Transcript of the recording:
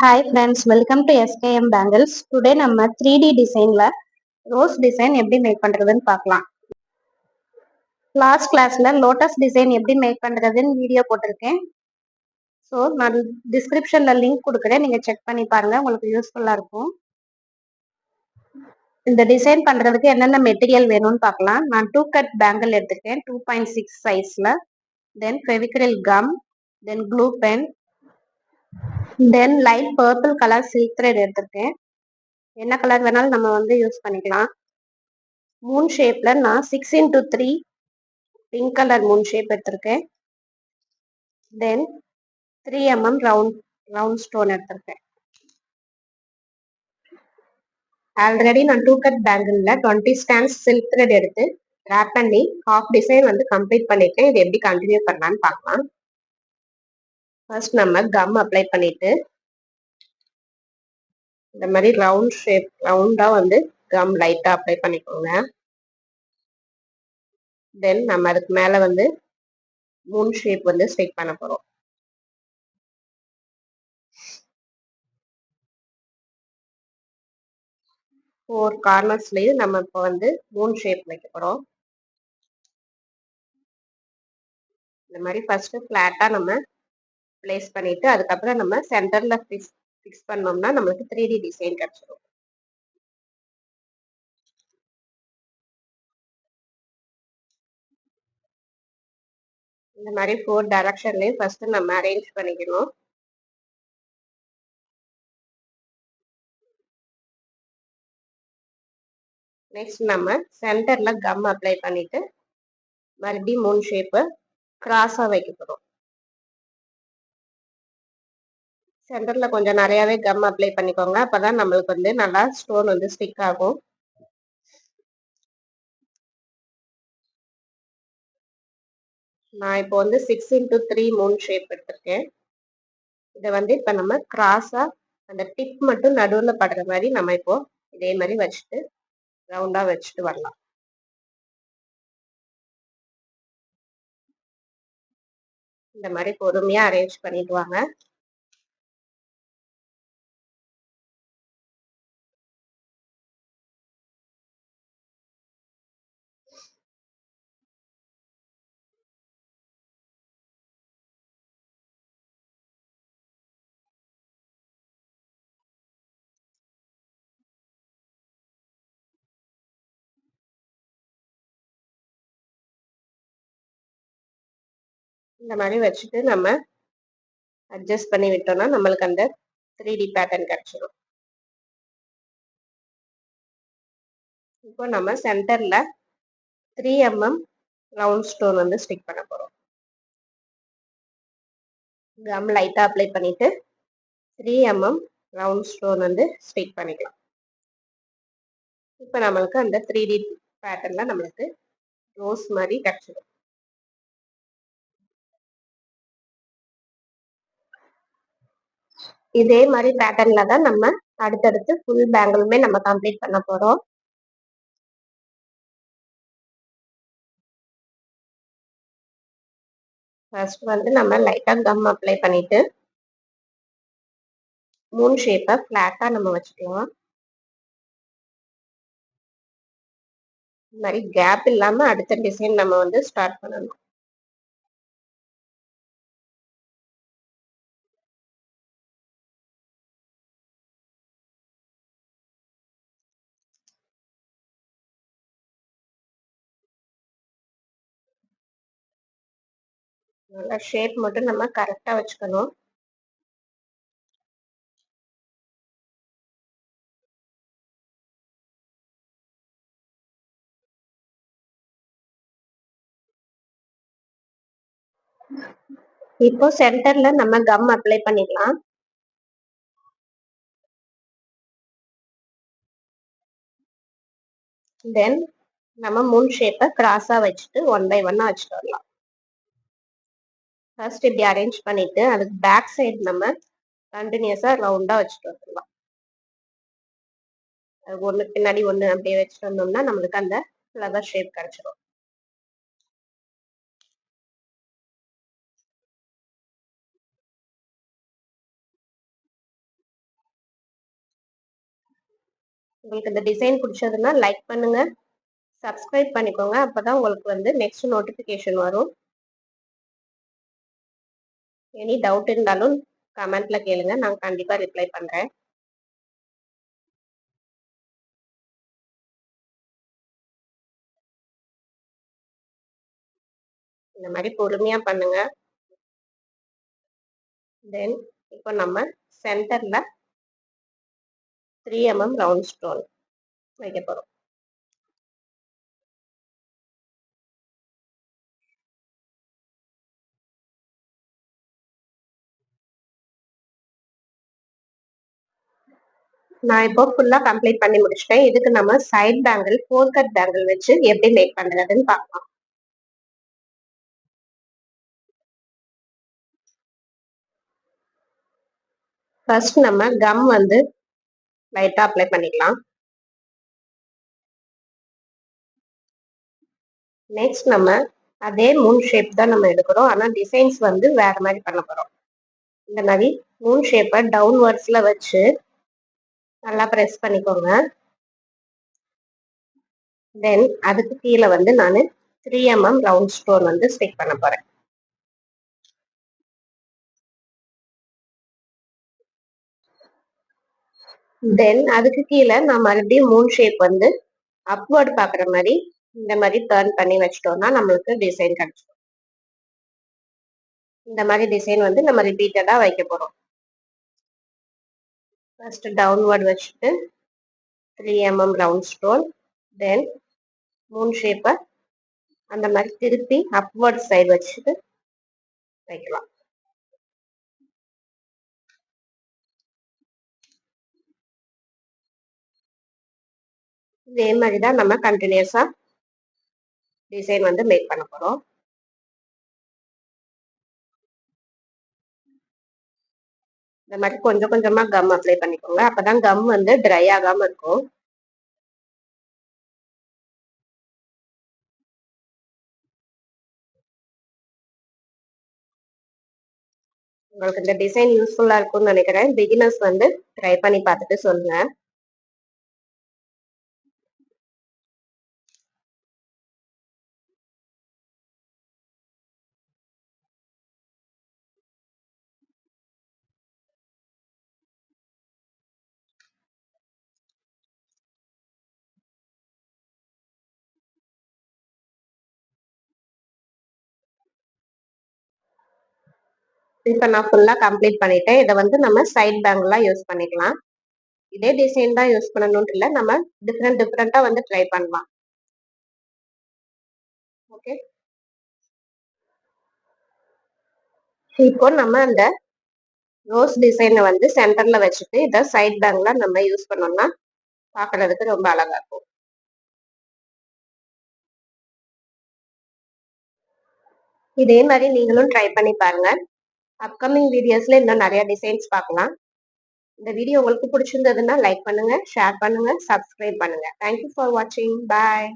Hi friends, welcome to SKM bangles. Today நம்ம 3D டிசைன்ல rose design எப்படி make பண்றதுன்னு பார்க்கலாம். லாஸ்ட் கிளாஸ்ல லோட்டஸ் டிசைன் எப்படி மேக் பண்றதுன்னு வீடியோ போட்டிருக்கேன். ஸோ நான் டிஸ்கிரிப்ஷன்ல லிங்க் கொடுக்குறேன், நீங்க செக் பண்ணி பாருங்க, உங்களுக்கு யூஸ்ஃபுல்லா இருக்கும். இந்த டிசைன் பண்றதுக்கு என்னென்ன மெட்டீரியல் வேணும்னு பார்க்கலாம். நான் 2 கட் பேங்கிள் எடுத்திருக்கேன் 2.6 சைஸ்ல. Then Fevicryl gum, then glue pen, then light purple colour silk thread எடுத்திருக்கேன். என்ன கலர் வேணாலும் நம்ம யூஸ் பண்ணிக்கலாம். மூன் ஷேப்ல நான் 6x3 pink colour Moon shape எடுத்திருக்கேன். தென் 3 mm ரவுண்ட் ஸ்டோன் எடுத்திருக்கேன். ஆல்ரெடி நான் 2 கட் பேங்கிள்ல 20 ஸ்டாண்ட்ஸ் சில்க் த்ரெட் எடுத்து ரேப் பண்ணி ஹாஃப் டிசைன் கம்ப்ளீட் பண்ணிருக்கேன். இது எப்படி கண்டினியூ பண்ணலான்னு பார்க்கலாம். ஃபர்ஸ்ட் நம்ம கம் அப்ளை பண்ணிட்டு இந்த மாதிரி ரவுண்ட் ஷேப் ரவுண்டா கம் லைட்டா அப்ளை பண்ணிக்கோங்க. தென் நம்ம அதுக்கு மேல மூன் ஷேப் ஸ்டிக் பண்ண போறோம். ஃபோர் கார்னர்ஸ்லயும் நம்ம இப்போ மூன் ஷேப் வைக்க போறோம். இந்த மாதிரி ஃபர்ஸ்ட் ஃபிளாட்டா நம்ம பிளேஸ் பண்ணிட்டு அதுக்கப்புறம் நம்ம சென்டர்ல ஃபிக்ஸ் பண்ணோம்னா நம்மளுக்கு 3D டிசைன் கிடைச்சிடும். இந்த மாதிரி 4 டைரக்ஷன்லயும் ஃபர்ஸ்ட் நம்ம அரேஞ்ச் பண்ணிக்கணும். நெக்ஸ்ட் நம்ம சென்டர்ல கம் அப்ளை பண்ணிட்டு மறுபடியும் மூன் ஷேப் கிராஸா வைக்க போறோம். சென்டர்ல கொஞ்சம் நிறையவே கம் அப்ளை பண்ணிக்கோங்க, அப்பதான் நம்மளுக்கு நல்லா ஸ்டோன் ஸ்டிக் ஆகும். நான் இப்போ 6x3 மூன் ஷேப் எடுத்திருக்கேன். இதை இப்ப நம்ம கிராஸா அந்த டிப் மட்டும் நடுவுல படுற மாதிரி நம்ம இப்போ இதே மாதிரி வச்சுட்டு ரவுண்டா வச்சுட்டு வரலாம். இந்த மாதிரி பொறுமையா அரேஞ்ச் பண்ணிட்டு வாங்க. இந்த மாதிரி வச்சுட்டு நம்ம அட்ஜஸ்ட் பண்ணி விட்டோம்னா நம்மளுக்கு அந்த 3D பேட்டர்ன் கிடைச்சிடும். இப்போ நம்ம சென்டர்ல 3 mm ரவுண்ட் ஸ்டோன் ஸ்டிக் பண்ண போறோம். கம் லைட்டா அப்ளை பண்ணிட்டு 3 mm ரவுண்ட் ஸ்டோன் ஸ்டிக் பண்ணிக்கலாம். இப்போ நம்மளுக்கு அந்த 3D பேட்டர்ன்ல நம்மளுக்கு ரோஸ் மாதிரி கிடைச்சிடும். இதே மாதிரி பேட்டர்ன்ல தான் நம்ம அடுத்தடுத்து ஃபுல் பேங்கிளுமே நம்ம கம்ப்ளீட் பண்ண போறோம். ஃபர்ஸ்ட் நம்ம லைட்டா கம் அப்ளை பண்ணிட்டு மூன் ஷேப்பை ஃபிளாட்டா நம்ம வச்சுக்கலாம். இந்த மாதிரி கேப் இல்லாம அடுத்த டிசைன் நம்ம ஸ்டார்ட் பண்ணணும். நல்லா ஷேப் மட்டும் நம்ம கரெக்டா வச்சுக்கணும். இப்போ சென்டர்ல நம்ம கம் அப்ளை பண்ணிக்கலாம். தென் நம்ம மூன் ஷேப்பை கிராஸா வச்சுட்டு 1 by 1 வச்சுட்டு வரலாம். ஃபர்ஸ்ட் இப்படி அரேஞ்ச் பண்ணிட்டு அதுக்கு பேக் சைடு நம்ம கண்டினியூஸா ரவுண்டா வச்சுட்டு வந்துடலாம். ஒண்ணு பின்னாடி ஒண்ணு அப்படியே வச்சுட்டு வந்தோம்னா நம்மளுக்கு அந்த ஃப்ளவர் ஷேப் கிடைச்சிடும். உங்களுக்கு இந்த டிசைன் பிடிச்சதுன்னா லைக் பண்ணுங்க, சப்ஸ்கிரைப் பண்ணிக்கோங்க. அப்பதான் உங்களுக்கு வந்து நெக்ஸ்ட் நோட்டிபிகேஷன் வரும். எனி டவுட் இருந்தாலும் கமெண்ட்ல கேளுங்க, நான் கண்டிப்பா ரிப்ளை பண்றேன். இந்த மாதிரி பொறுமையா பண்ணுங்க. தென் இப்போ நம்ம சென்டர்ல 3 mm ரவுண்ட் ஸ்டோன் வைக்க போறோம். நான் இப்போ ஃபுல்லா கம்ப்ளீட் பண்ணி முடிச்சிட்டேன். இதுக்கு நம்ம சைட் பேங்கிள் 4 கட் பேங்கிள் வச்சு எப்படி மேக் பண்றதுன்னு பார்க்கலாம். ஃபர்ஸ்ட் நம்ம கம் வந்து லைட்டா அப்ளை பண்ணிக்கலாம். நெக்ஸ்ட் நம்ம அதே மூன் ஷேப் தான் நம்ம எடுக்கிறோம், ஆனா டிசைன்ஸ் வந்து வேற மாதிரி பண்ண போறோம். இந்த மாதிரி மூன் ஷேப்பை டவுன்வர்ட்ஸ்ல வச்சு நல்லா ப்ரெஸ் பண்ணிக்கோங்க. தென் அதுக்கு கீழே வந்து நான் 3 mm ரவுண்ட் ஸ்டோன் வந்து ஸ்டிக் பண்ண போறேன். தென் அதுக்கு கீழே நான் மறுபடியும் மூன் ஷேப் வந்து அப்வர்ட் பாக்குற மாதிரி இந்த மாதிரி டர்ன் பண்ணி வச்சிட்டோம்னா நம்மளுக்கு டிசைன் கிடைச்சிடும். இந்த மாதிரி டிசைன் வந்து நம்ம ரிப்பீட்டடா வைக்க போறோம். ஃபர்ஸ்ட் டவுன்வர்ட் வச்சுட்டு 3 mm ரவுண்ட் ஸ்டோன், தென் மூன் ஷேப்பை அந்த மாதிரி திருப்பி அப்வர்ட் சைடு வச்சுட்டு வைக்கலாம். இதே மாதிரி தான் நம்ம கண்டினியூஸா டிசைன் வந்து மேக் பண்ண போறோம். இந்த மாதிரி கொஞ்சம் கொஞ்சமா கம் அப்ளை பண்ணிக்கோங்க, அப்பதான் கம் வந்து ட்ரை ஆகாம இருக்கும். உங்களுக்கு இந்த டிசைன் யூஸ்ஃபுல்லா இருக்கும்னு நினைக்கிறேன். பிகினர்ஸ் வந்து ட்ரை பண்ணி பார்த்துட்டு சொல்லுங்க. இப்போ நான் ஃபுல்லா கம்ப்ளீட் பண்ணிட்டேன். இதை வந்து நம்ம சைட் பேங்கிளா யூஸ் பண்ணிக்கலாம். இதே டிசைன் தான் யூஸ் பண்ணணும்னு இல்லை, நம்ம டிஃப்ரெண்டா வந்து ட்ரை பண்ணலாம். ஓகே, இப்போ நம்ம அந்த ரோஸ் டிசைனை வந்து சென்டர்ல வச்சுட்டு இதை சைட் பேங்கிளா நம்ம யூஸ் பண்ணோம்னா பார்க்கறதுக்கு ரொம்ப அழகா இருக்கும். இதே மாதிரி நீங்களும் ட்ரை பண்ணி பாருங்க. அப்கமிங் வீடியோஸ்ல இன்னும் நிறைய டிசைன்ஸ் பார்க்கலாம். இந்த வீடியோ உங்களுக்கு பிடிச்சிருந்ததுன்னா லைக் பண்ணுங்க, ஷேர் பண்ணுங்க, சப்ஸ்கிரைப் பண்ணுங்க. தேங்க்யூ ஃபார் வாட்சிங். பாய்.